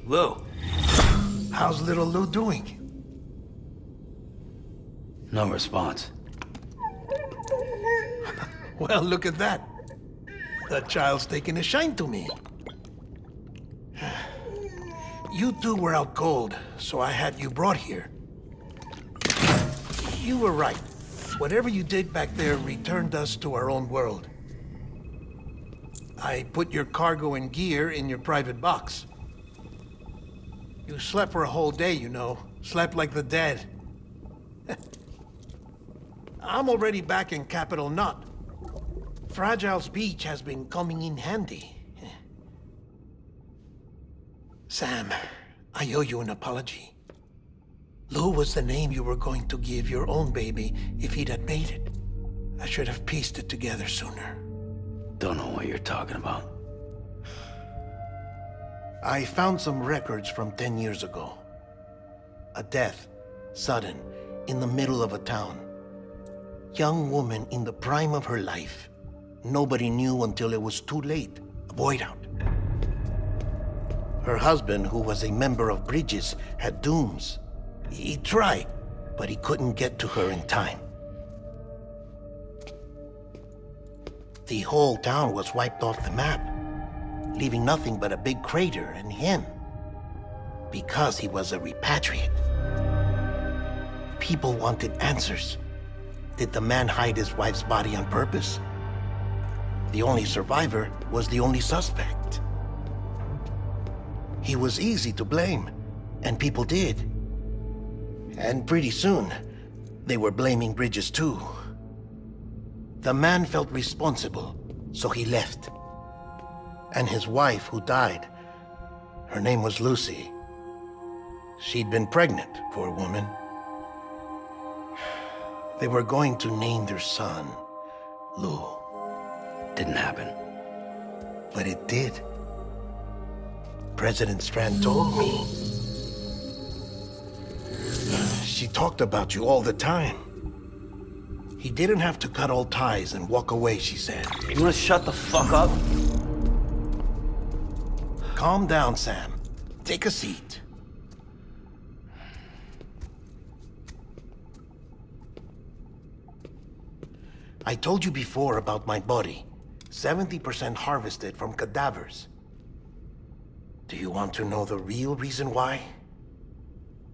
Lou. How's little Lou doing? No response. Well, look at that. The child's taking a shine to me. You two were out cold, so I had you brought here. You were right. Whatever you did back there returned us to our own world. I put your cargo and gear in your private box. You slept for a whole day, you know. Slept like the dead. I'm already back in Capital Knot. Fragile's beach has been coming in handy. Sam, I owe you an apology. Lou was the name you were going to give your own baby if he'd had made it. I should have pieced it together sooner. Don't know what you're talking about. I found some records from 10 years ago. A death, sudden, in the middle of a town. Young woman in the prime of her life. Nobody knew until it was too late. A void out. Her husband, who was a member of Bridges, had dooms. He tried, but he couldn't get to her in time. The whole town was wiped off the map, leaving nothing but a big crater and him. Because he was a repatriate. People wanted answers. Did the man hide his wife's body on purpose? The only survivor was the only suspect. He was easy to blame, and people did. And pretty soon, they were blaming Bridges too. The man felt responsible, so he left. And his wife, who died, her name was Lucy. She'd been pregnant, poor woman. They were going to name their son Lou. Didn't happen. But it did. President Strand told me. She talked about you all the time. He didn't have to cut all ties and walk away, she said. You wanna shut the fuck up? Calm down, Sam. Take a seat. I told you before about my body. 70% harvested from cadavers. Do you want to know the real reason why?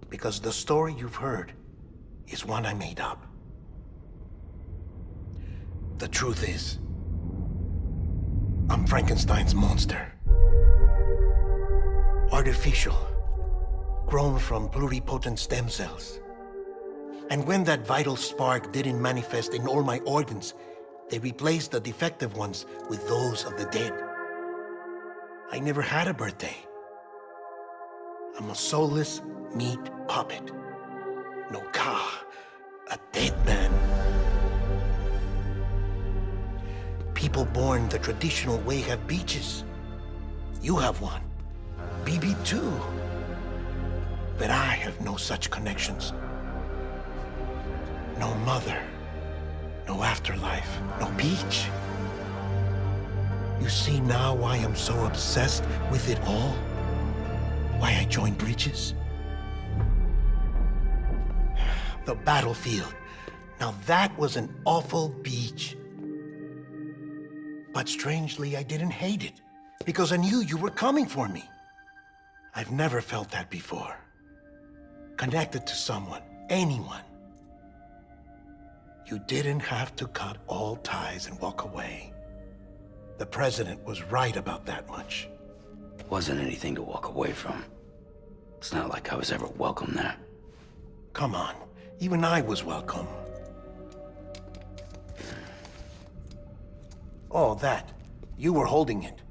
Because the story you've heard is one I made up. The truth is, I'm Frankenstein's monster. Artificial, grown from pluripotent stem cells. And when that vital spark didn't manifest in all my organs, they replaced the defective ones with those of the dead. I never had a birthday. I'm a soulless meat puppet. No ka, a dead man. People born the traditional way have beaches. You have one. BB too. But I have no such connections. No mother. No afterlife. No beach. You see now why I'm so obsessed with it all? Why I joined Bridges? The battlefield. Now that was an awful beach. But strangely, I didn't hate it, because I knew you were coming for me. I've never felt that before. Connected to someone, anyone. You didn't have to cut all ties and walk away. The president was right about that much. Wasn't anything to walk away from. It's not like I was ever welcome there. Come on, even I was welcome. Oh, that. You were holding it.